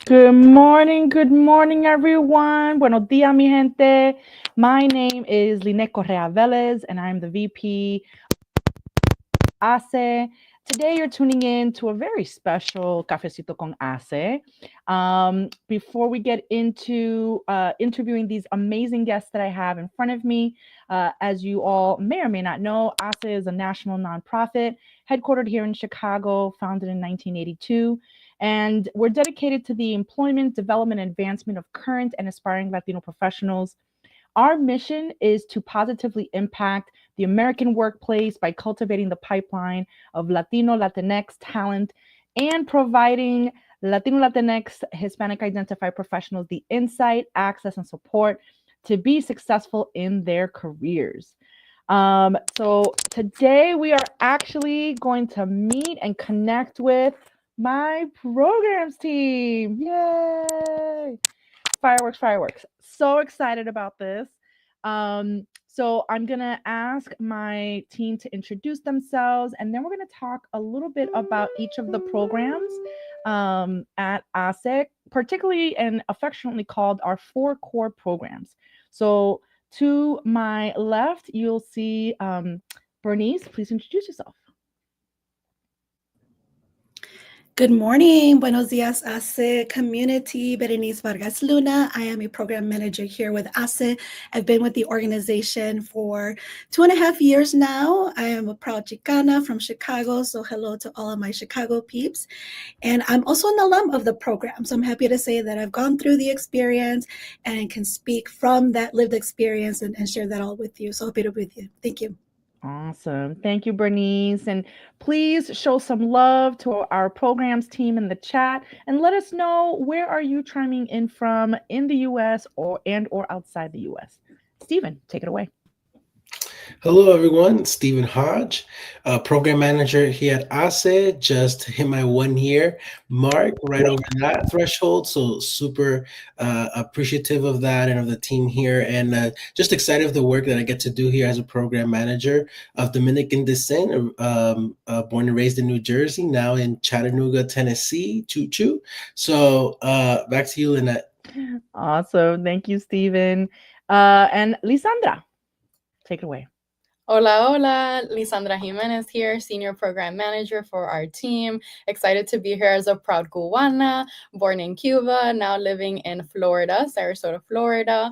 Good morning, everyone. Buenos días, mi gente. My name is Linet Correa Velez, and I'm the VP ACE. Today, you're tuning in to a very special Cafecito con ACE. Before we get into interviewing these amazing guests that I have in front of me, as you all may or may not know, ACE is a national nonprofit headquartered here in Chicago, founded in 1982. And we're dedicated to the employment, development, and advancement of current and aspiring Latino professionals. Our mission is to positively impact the American workplace by cultivating the pipeline of Latino, Latinx talent and providing Latino, Latinx, Hispanic identified professionals the insight, access, and support to be successful in their careers. So today we are actually going to meet and connect with my programs team. Yay! Fireworks, fireworks. So excited about this. So I'm going to ask my team to introduce themselves, and then we're going to talk a little bit about each of the programs at ASEC, particularly and affectionately called our four core programs. So to my left, you'll see Bernice. Please introduce yourself. Good morning. Buenos dias, ACE community. Berenice Vargas Luna. I am a program manager here with ACE. I've been with the organization for 2.5 years now. I am a proud Chicana from Chicago, so hello to all of my Chicago peeps. And I'm also an alum of the program, so I'm happy to say that I've gone through the experience and can speak from that lived experience and share that all with you. So happy to be with you. Thank you. Awesome. Thank you, Bernice. And please show some love to our programs team in the chat and let us know, where are you chiming in from in the US or outside the US. Stephen, take it away. Hello, everyone. Stephen Hodge, program manager here at ACE. Just hit my 1 year mark right over that threshold. So super appreciative of that and of the team here, and just excited of the work that I get to do here as a program manager of Dominican descent, born and raised in New Jersey, now in Chattanooga, Tennessee. Choo choo. So back to you, Lynette. Awesome. Thank you, Stephen. And Lisandra, take it away. Hola, hola. Lisandra Jimenez here, Senior Program Manager for our team. Excited to be here as a proud Cubana, born in Cuba, now living in Florida, Sarasota, Florida,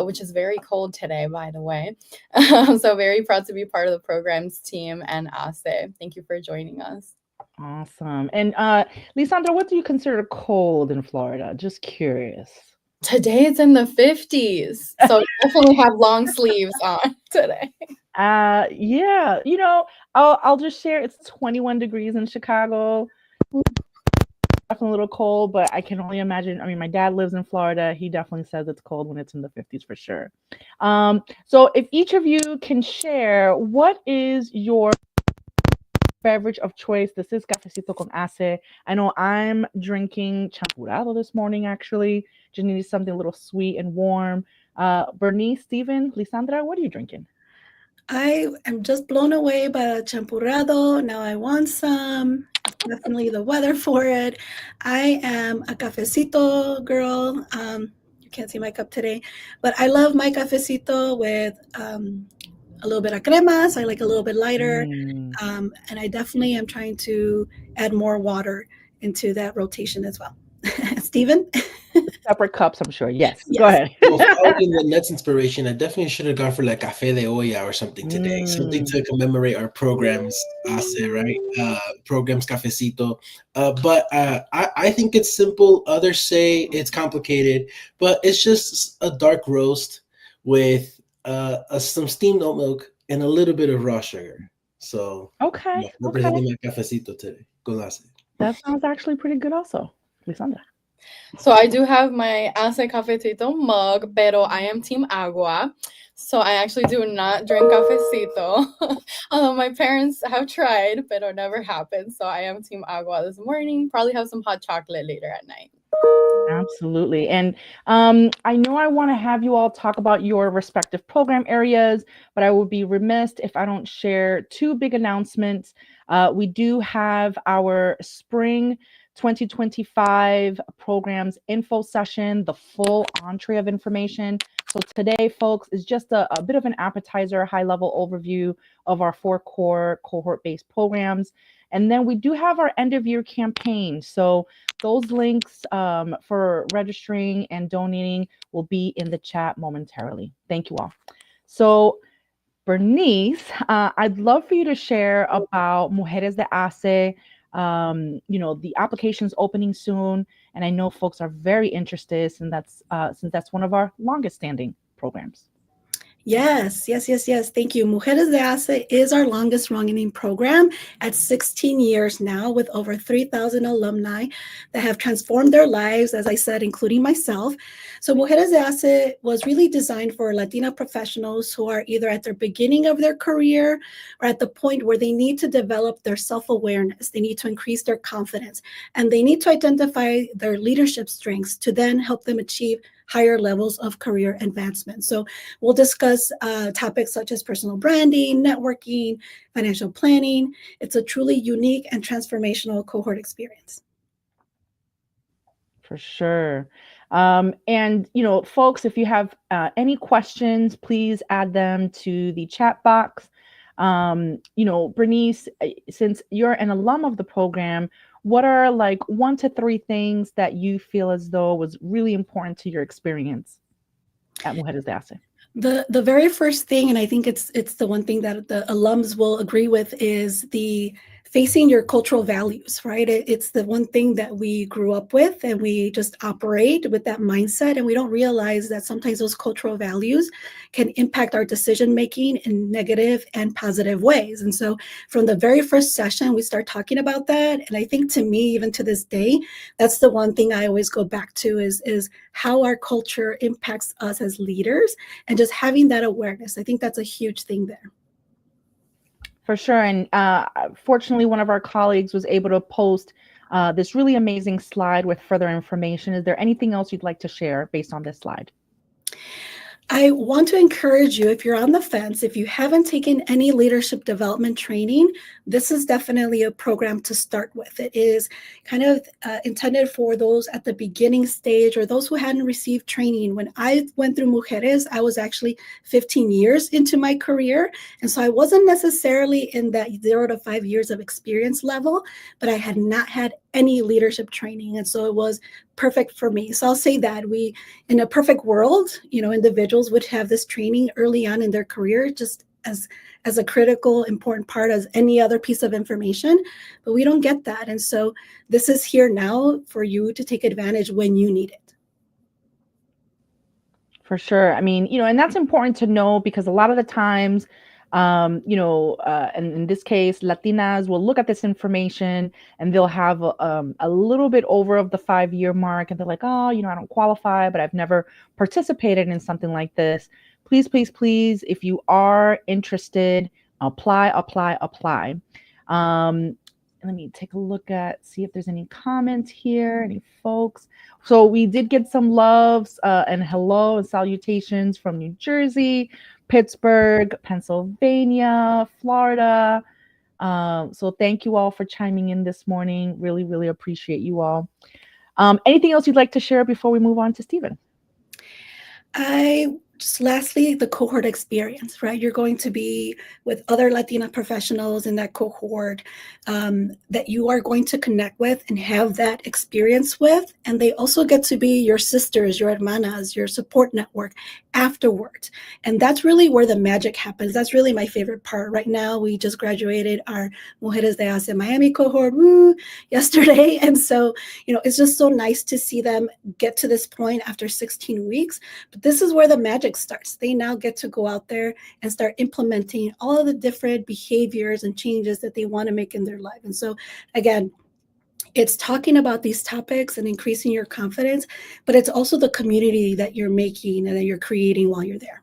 which is very cold today, by the way. So very proud to be part of the programs team and ASE. Thank you for joining us. Awesome. And Lisandra, what do you consider cold in Florida? Just curious. Today it's in the 50s, so definitely have long sleeves on today. Yeah, I'll just share. It's 21 degrees in Chicago. Definitely a little cold, but I can only imagine. I mean, my dad lives in Florida. He definitely says it's cold when it's in the 50s for sure. So if each of you can share, what is your beverage of choice? This is Cafecito con ACE. I know I'm drinking champurrado this morning, actually. Just needed something a little sweet and warm. Bernice, Steven, Lisandra, what are you drinking? I am just blown away by the champurrado. Now I want some. Definitely the weather for it. I am a cafecito girl. You can't see my cup today, but I love my cafecito with a little bit of crema, so I like a little bit lighter. And I definitely am trying to add more water into that rotation as well. Stephen? Separate cups, I'm sure. Yes. Go ahead. Well, following the nuts inspiration, I definitely should have gone for like Café de Olla or something today. Something to commemorate our programs, ACE, right? Programs Cafecito. But I think it's simple. Others say it's complicated, but it's just a dark roast with some steamed oat milk and a little bit of raw sugar. So okay, representing my Cafecito today. Con ACE. That sounds actually pretty good also. Lisandra. So I do have my ACE Cafecito mug, pero I am Team Agua. So I actually do not drink cafecito. Although my parents have tried, pero never happened. So I am Team Agua this morning. Probably have some hot chocolate later at night. Absolutely. And I know I want to have you all talk about your respective program areas, but I would be remiss if I don't share two big announcements. We do have our spring 2025 programs info session, the full entree of information. So today, folks, is just a bit of an appetizer, high-level overview of our 4 core cohort-based programs. And then we do have our end-of-year campaign. So those links for registering and donating will be in the chat momentarily. Thank you all. So Bernice, I'd love for you to share about Mujeres de HACE. The application's opening soon, and I know folks are very interested since that's one of our longest standing programs. Yes. Thank you. Mujeres de HACE is our longest running program at 16 years now, with over 3,000 alumni that have transformed their lives, as I said, including myself. So Mujeres de HACE was really designed for Latina professionals who are either at the beginning of their career or at the point where they need to develop their self-awareness. They need to increase their confidence, and they need to identify their leadership strengths to then help them achieve higher levels of career advancement. So we'll discuss topics such as personal branding, networking, financial planning. It's a truly unique and transformational cohort experience. For sure. And, folks, if you have any questions, please add them to the chat box. Bernice, since you're an alum of the program, what are like 1 to 3 things that you feel as though was really important to your experience at Mujeres de HACE? The very first thing, and I think it's the one thing that the alums will agree with, is the facing your cultural values, right? It's the one thing that we grew up with, and we just operate with that mindset, and we don't realize that sometimes those cultural values can impact our decision making in negative and positive ways. And so from the very first session, we start talking about that. And I think, to me, even to this day, that's the one thing I always go back to is how our culture impacts us as leaders, and just having that awareness. I think that's a huge thing there. For sure. And fortunately, one of our colleagues was able to post this really amazing slide with further information. Is there anything else you'd like to share based on this slide? I want to encourage you, if you're on the fence, if you haven't taken any leadership development training, this is definitely a program to start with. It is kind of intended for those at the beginning stage or those who hadn't received training. When I went through Mujeres, I was actually 15 years into my career. And so I wasn't necessarily in that 0 to 5 years of experience level, but I had not had any leadership training. And so it was perfect for me. So I'll say that in a perfect world, individuals would have this training early on in their career, just as a critical, important part as any other piece of information, but we don't get that. And so this is here now for you to take advantage when you need it. For sure. I mean, and that's important to know, because a lot of the times, and in this case, Latinas will look at this information and they'll have a little bit over of the 5-year mark, and they're like, oh, I don't qualify, but I've never participated in something like this. Please, please, please, if you are interested, apply. Let me take a look see if there's any comments here, any folks. So we did get some loves and hello and salutations from New Jersey, Pittsburgh, Pennsylvania, Florida. So thank you all for chiming in this morning. Really, really appreciate you all. Anything else you'd like to share before we move on to Stephen? Just lastly, the cohort experience, right? You're going to be with other Latina professionals in that cohort that you are going to connect with and have that experience with. And they also get to be your sisters, your hermanas, your support network afterwards. And that's really where the magic happens. That's really my favorite part. Right now, we just graduated our Mujeres de HACE Miami cohort yesterday. And so, it's just so nice to see them get to this point after 16 weeks. But this is where the magic starts. They now get to go out there and start implementing all of the different behaviors and changes that they want to make in their life. And so, again, it's talking about these topics and increasing your confidence, but it's also the community that you're making and that you're creating while you're there.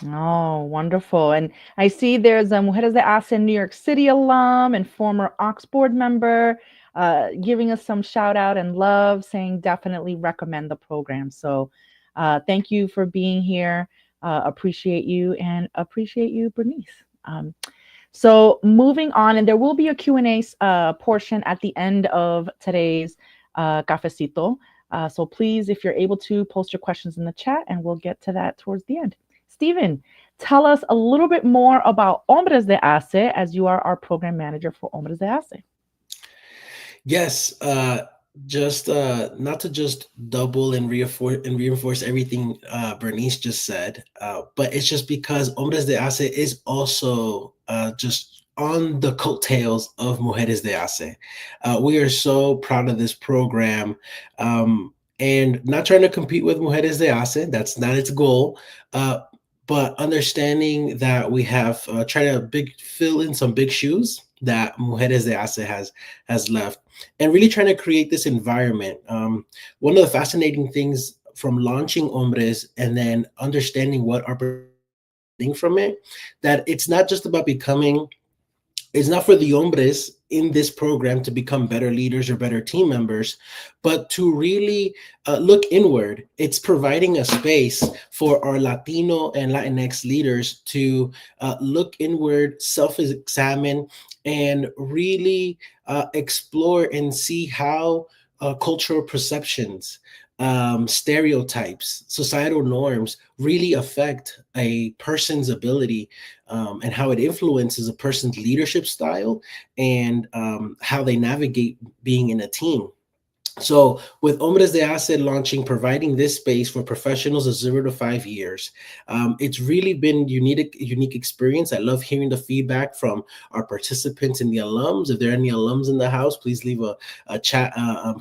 Oh, wonderful. And I see there's a Mujeres de HACE New York City alum and former Ox board member giving us some shout out and love, saying definitely recommend the program. So thank you for being here. Appreciate you, and appreciate you, Bernice. So moving on, and there will be a Q&A portion at the end of today's Cafecito. So please, if you're able to, post your questions in the chat and we'll get to that towards the end. Stephen, tell us a little bit more about Hombres de HACE, as you are our program manager for Hombres de HACE. Yes, just not to just double and reinforce everything Bernice just said, but it's just because Hombres de HACE is also just on the coattails of Mujeres de HACE. We are so proud of this program, and not trying to compete with Mujeres de HACE. That's not its goal. But understanding that we have tried to fill in some big shoes that Mujeres de HACE has left, and really trying to create this environment. One of the fascinating things from launching Hombres and then understanding what our getting from it, that it's not just about becoming, it's not for the hombres in this program to become better leaders or better team members, but to really look inward. It's providing a space for our Latino and Latinx leaders to look inward, self-examine, and really explore and see how cultural perceptions, stereotypes, societal norms really affect a person's ability, and how it influences a person's leadership style, and how they navigate being in a team. So with Hombres de HACE launching, providing this space for professionals of 0 to 5 years, it's really been unique experience. I love hearing the feedback from our participants and the alums. If there are any alums in the house, please leave a chat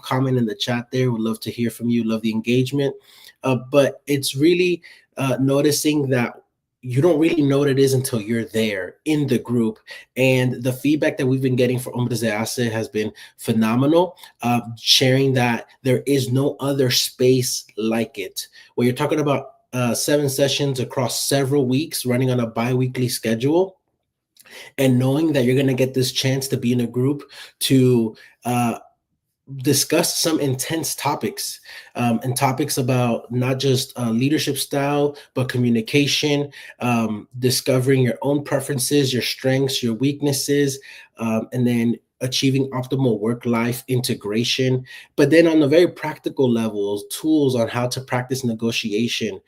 comment in the chat there. We'd love to hear from you. Love the engagement. But it's really noticing that you don't really know what it is until you're there in the group. And the feedback that we've been getting for Hombres de HACE has been phenomenal, sharing that there is no other space like it. Where you're talking about 7 sessions across several weeks, running on a bi-weekly schedule, and knowing that you're going to get this chance to be in a group to discuss some intense topics, and topics about not just leadership style, but communication, discovering your own preferences, your strengths, your weaknesses, and then achieving optimal work-life integration. But then on a very practical level, tools on how to practice negotiation,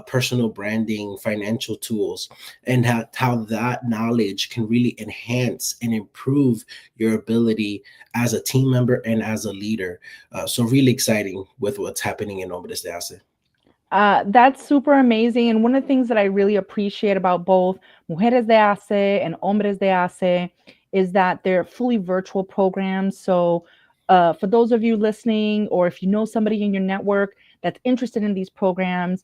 personal branding, financial tools, and how that knowledge can really enhance and improve your ability as a team member and as a leader. So really exciting with what's happening in Hombres de HACE. That's super amazing. And one of the things that I really appreciate about both Mujeres de HACE and Hombres de HACE is that they're fully virtual programs. So for those of you listening, or if you know somebody in your network that's interested in these programs,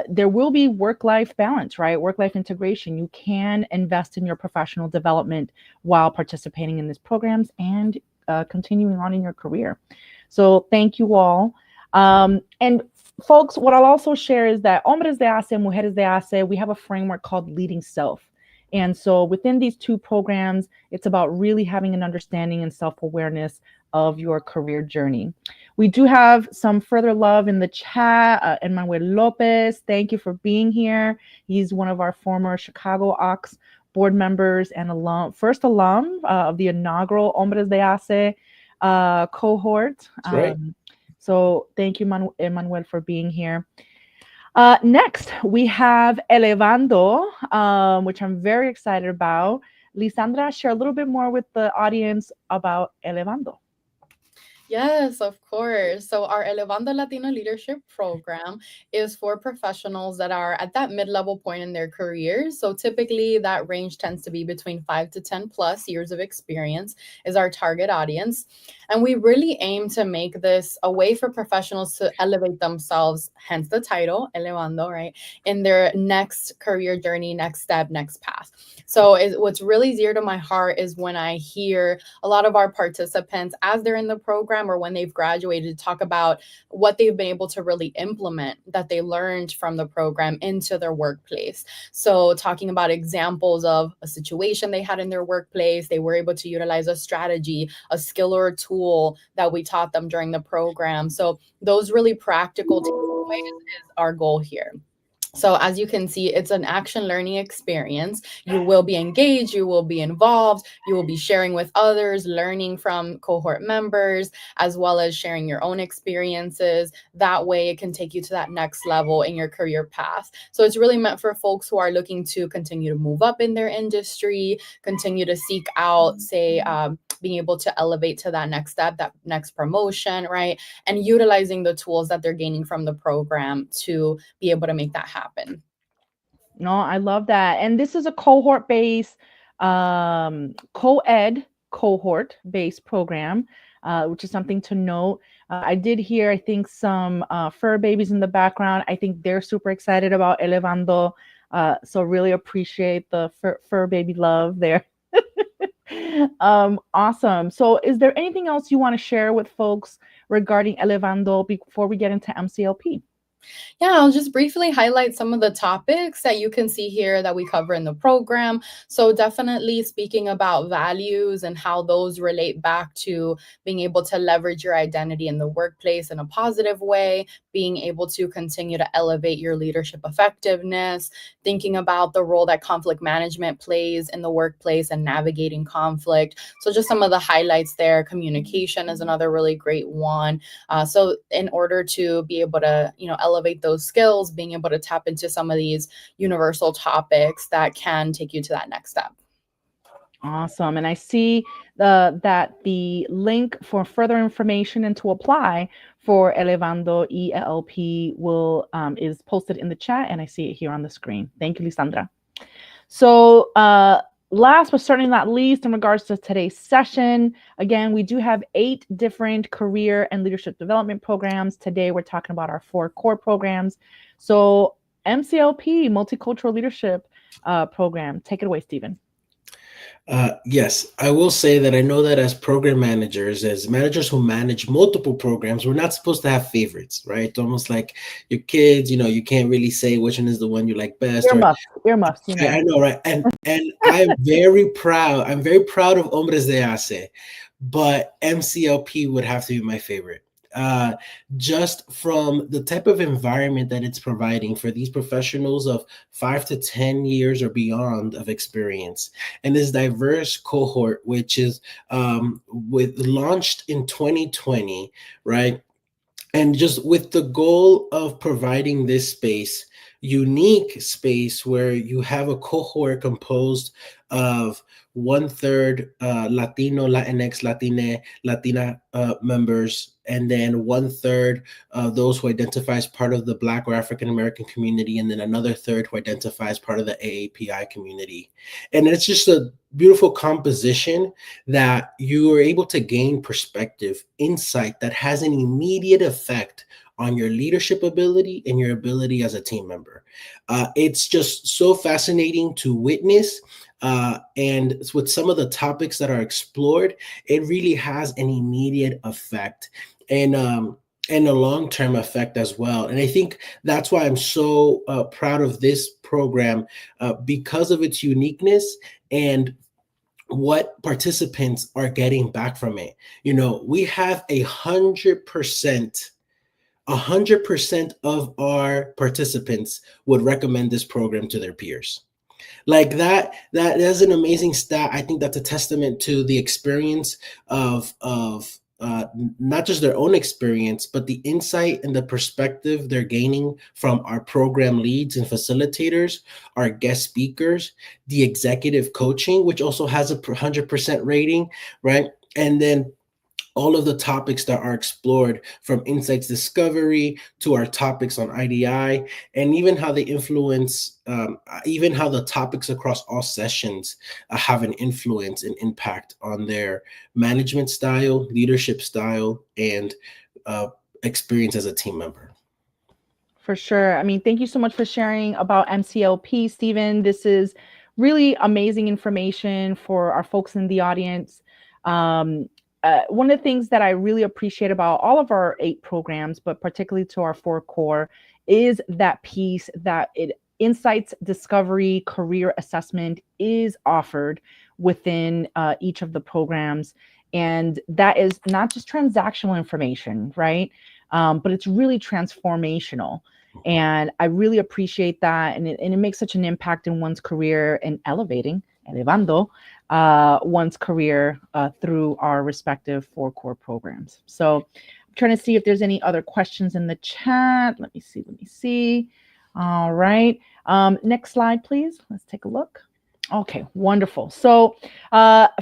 there will be work-life balance, right? Work-life integration. You can invest in your professional development while participating in these programs and continuing on in your career. So thank you all. And folks, what I'll also share is that Hombres de HACE and Mujeres de HACE, we have a framework called Leading Self. And so within these two programs, it's about really having an understanding and self-awareness of your career journey. We do have some further love in the chat. Emmanuel Lopez, thank you for being here. He's one of our former Chicago Ox board members and first alum of the inaugural Hombres de HACE cohort. So thank you, Emmanuel, for being here. Next, we have Elevando, which I'm very excited about. Lisandra, share a little bit more with the audience about Elevando. Yes, of course. So our Elevando Latino Leadership Program is for professionals that are at that mid-level point in their careers. So typically that range tends to be between 5 to 10 plus years of experience is our target audience. And we really aim to make this a way for professionals to elevate themselves, hence the title, Elevando, right, in their next career journey, next step, next path. So what's really dear to my heart is when I hear a lot of our participants, as they're in the program or when they've graduated, talk about what they've been able to really implement that they learned from the program into their workplace. So talking about examples of a situation they had in their workplace, they were able to utilize a strategy, a skill or a tool that we taught them during the program. So those really practical takeaways is our goal here. So as you can see, it's an action learning experience. You will be engaged, you will be involved, you will be sharing with others, learning from cohort members, as well as sharing your own experiences. That way it can take you to that next level in your career path. So it's really meant for folks who are looking to continue to move up in their industry, continue to seek out, say, being able to elevate to that next step, that next promotion, right? And utilizing the tools that they're gaining from the program to be able to make that happen. No, I love that. And this is a cohort-based, co-ed cohort-based program, which is something to note. I did hear, I think, some fur babies in the background. I think they're super excited about Elevando. So really appreciate the fur baby love there. Awesome. So is there anything else you want to share with folks regarding Elevando before we get into MCLP? Yeah, I'll just briefly highlight some of the topics that you can see here that we cover in the program. So definitely speaking about values and how those relate back to being able to leverage your identity in the workplace in a positive way, being able to continue to elevate your leadership effectiveness, thinking about the role that conflict management plays in the workplace and navigating conflict. So just some of the highlights there. Communication is another really great one. So in order to be able to, elevate those skills, being able to tap into some of these universal topics that can take you to that next step. Awesome. And I see that the link for further information and to apply for Elevando ELP is posted in the chat, and I see it here on the screen. Thank you, Lisandra. So last but certainly not least, in regards to today's session, again, we do have 8 different career and leadership development programs. Today, we're talking about our 4 core programs. So MCLP, Multicultural Leadership Program. Take it away, Stephen. Yes, I will say that I know that as program managers, as managers who manage multiple programs, we're not supposed to have favorites, right? Almost like your kids, you can't really say which one is the one you like best. Earmuffs, I know, right? And I'm very proud. I'm very proud of Hombres de HACE, but MCLP would have to be my favorite. Just from the type of environment that it's providing for these professionals of 5 to 10 years or beyond of experience, and this diverse cohort, which is launched in 2020, right? And just with the goal of providing this unique space where you have a cohort composed of 1/3 Latino, Latinx, Latina members, and then 1/3 those who identify as part of the Black or African American community, and then another third who identify as part of the AAPI community. And it's just a beautiful composition that you are able to gain perspective, insight that has an immediate effect on your leadership ability and your ability as a team member. It's just so fascinating to witness. And with some of the topics that are explored, it really has an immediate effect and a long-term effect as well. And I think that's why I'm so proud of this program because of its uniqueness and what participants are getting back from it. We have 100% of our participants would recommend this program to their peers. Like that is an amazing stat. I think that's a testament to the experience of not just their own experience, but the insight and the perspective they're gaining from our program leads and facilitators, our guest speakers, the executive coaching, which also has a 100% rating, right? And then all of the topics that are explored, from insights discovery to our topics on IDI, and even how they influence, even how the topics across all sessions have an influence and impact on their management style, leadership style, and experience as a team member. For sure. I mean, thank you so much for sharing about MCLP, Stephen. This is really amazing information for our folks in the audience. One of the things that I really appreciate about all of our 8 programs, but particularly to our 4 core, is that piece that insights, discovery, career assessment is offered within each of the programs. And that is not just transactional information, right? But it's really transformational. And I really appreciate that. And it makes such an impact in one's career and elevando one's career through our respective 4 core programs. So I'm trying to see if there's any other questions in the chat. Let me see. All right. Next slide, please. Let's take a look. Okay, wonderful. So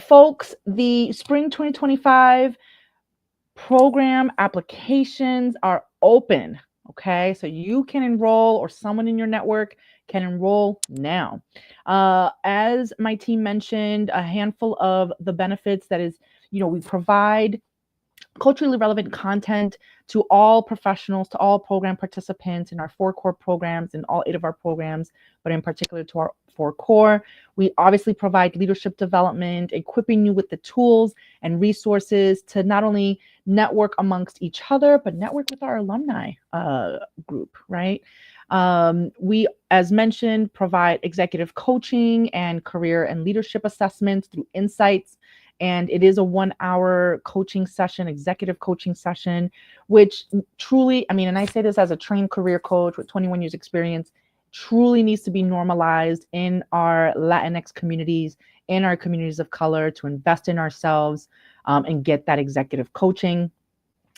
folks, the spring 2025 program applications are open. Okay, so you can enroll, or someone in your network can enroll now. As my team mentioned, a handful of the benefits that is, we provide culturally relevant content to all professionals, to all program participants in our 4 core programs, in all 8 of our programs, but in particular to our 4 core. We obviously provide leadership development, equipping you with the tools and resources to not only network amongst each other, but network with our alumni group, right? We, as mentioned, provide executive coaching and career and leadership assessments through Insights. And it is a 1-hour coaching session, executive coaching session, which truly, and I say this as a trained career coach with 21 years experience, truly needs to be normalized in our Latinx communities, in our communities of color, to invest in ourselves and get that executive coaching.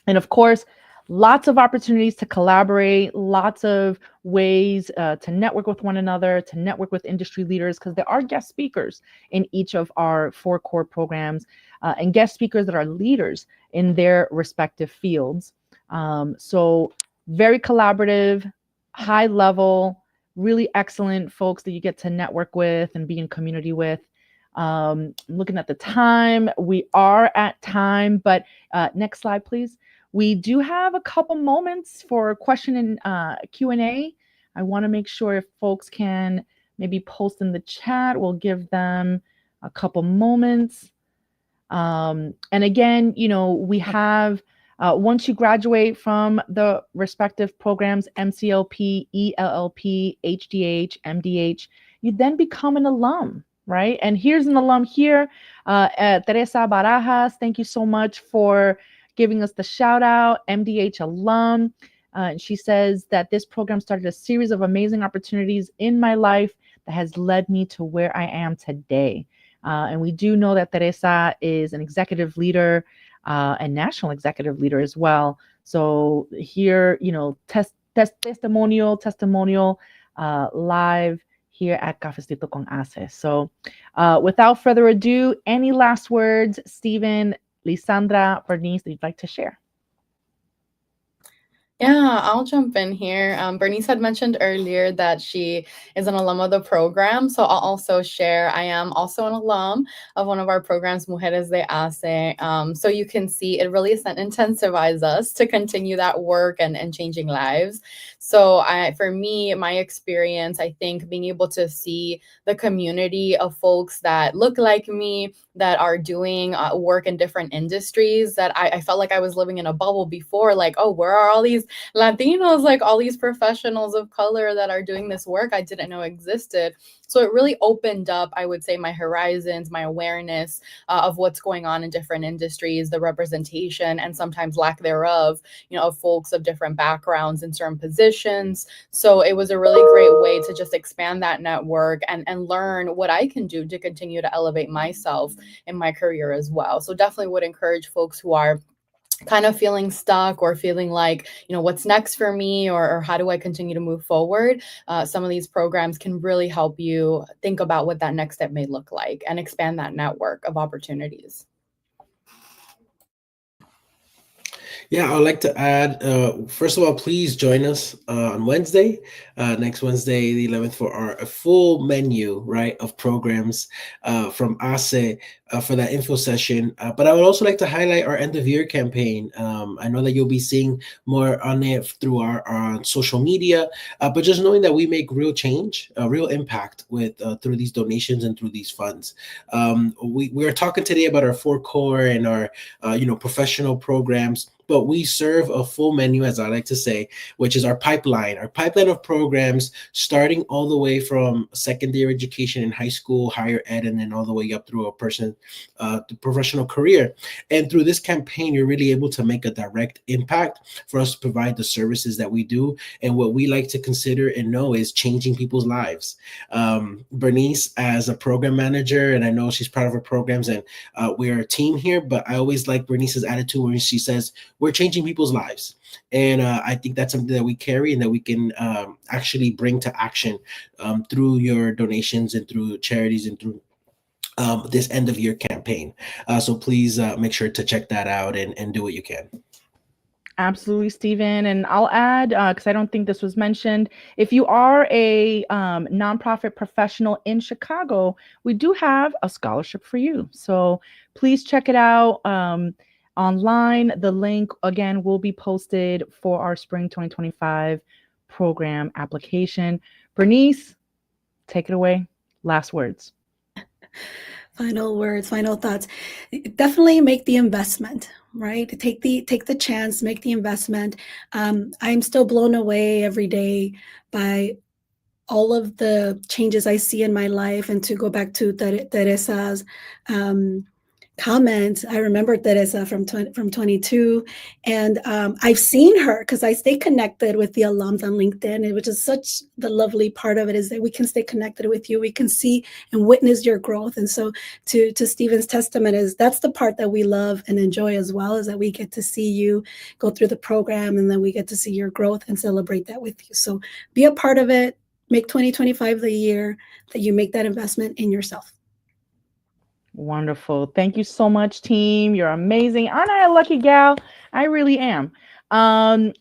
And of course, lots of opportunities to collaborate, lots of ways to network with one another, to network with industry leaders, because there are guest speakers in each of our 4 core programs and guest speakers that are leaders in their respective fields. So very collaborative, high level, really excellent folks that you get to network with and be in community with. Looking at the time, we are at time, but next slide, please. We do have a couple moments for question and Q&A. I want to make sure if folks can maybe post in the chat, we'll give them a couple moments. And again, we have, once you graduate from the respective programs, MCLP, ELLP, HDH, MDH, you then become an alum, right? And here's an alum here, Teresa Barajas. Thank you so much for giving us the shout out, MDH alum. And she says that this program started a series of amazing opportunities in my life that has led me to where I am today. And we do know that Teresa is an executive leader and national executive leader as well. So here, testimonial live here at Cafecito con HACE. So without further ado, any last words, Stephen, Lisandra, Bernice, that you'd like to share? Yeah, I'll jump in here. Bernice had mentioned earlier that she is an alum of the program. So I'll also share, I am also an alum of one of our programs, Mujeres de HACE. So you can see it really intensifies us to continue that work and changing lives. So for me, my experience, I think being able to see the community of folks that look like me, that are doing work in different industries, that I felt like I was living in a bubble before, like, oh, where are all these Latinos, like all these professionals of color that are doing this work I didn't know existed. So it really opened up, I would say, my horizons, my awareness of what's going on in different industries, the representation and sometimes lack thereof, of folks of different backgrounds in certain positions. So it was a really great way to just expand that network and learn what I can do to continue to elevate myself in my career as well. So definitely would encourage folks who are kind of feeling stuck or feeling like, what's next for me, or how do I continue to move forward? Some of these programs can really help you think about what that next step may look like and expand that network of opportunities. Yeah, I'd like to add, first of all, please join us on Wednesday, next Wednesday, the 11th, for our full menu, right, of programs from HACE for that info session. But I would also like to highlight our end of year campaign. I know that you'll be seeing more on it through our social media, but just knowing that we make real change, real impact with through these donations and through these funds. We are talking today about our 4 core and our professional programs. but we serve a full menu, as I like to say, which is our pipeline of programs, starting all the way from secondary education in high school, higher ed, and then all the way up through a person to professional career. And through this campaign, you're really able to make a direct impact for us to provide the services that we do. And what we like to consider and know is changing people's lives. Bernice, as a program manager, and I know she's proud of her programs, and we're a team here, but I always like Bernice's attitude when she says, we're changing people's lives. And I think that's something that we carry and that we can actually bring to action through your donations and through charities and through this end of year campaign. So please make sure to check that out and do what you can. Absolutely, Stephen. And I'll add, because I don't think this was mentioned, if you are a nonprofit professional in Chicago, we do have a scholarship for you. So please check it out online. The link, again, will be posted for our spring 2025 program application. Bernice, take it away. Last words. Final words, final thoughts. Definitely make the investment, right? Take the chance, make the investment. I'm still blown away every day by all of the changes I see in my life. And to go back to Teresa's comment, I remember Teresa from 22, and I've seen her because I stay connected with the alums on LinkedIn, which is such the lovely part of it, is that we can stay connected with you. We can see and witness your growth. And so to Stephen's testament, is that's the part that we love and enjoy as well, is that we get to see you go through the program, and then we get to see your growth and celebrate that with you. So be a part of it. Make 2025 the year that you make that investment in yourself. Wonderful. Thank you so much, team. You're amazing. Aren't I a lucky gal? I really am.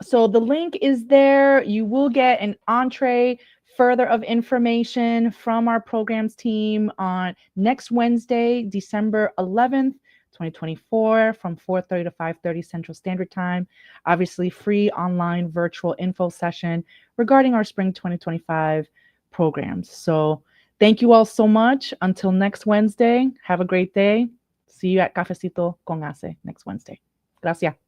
So the link is there. You will get an entree further of information from our programs team on next Wednesday, December 11th, 2024, from 4:30 to 5:30 Central Standard Time. Obviously, free online virtual info session regarding our spring 2025 programs. So thank you all so much. Until next Wednesday, have a great day. See you at Cafecito con HACE next Wednesday. Gracias.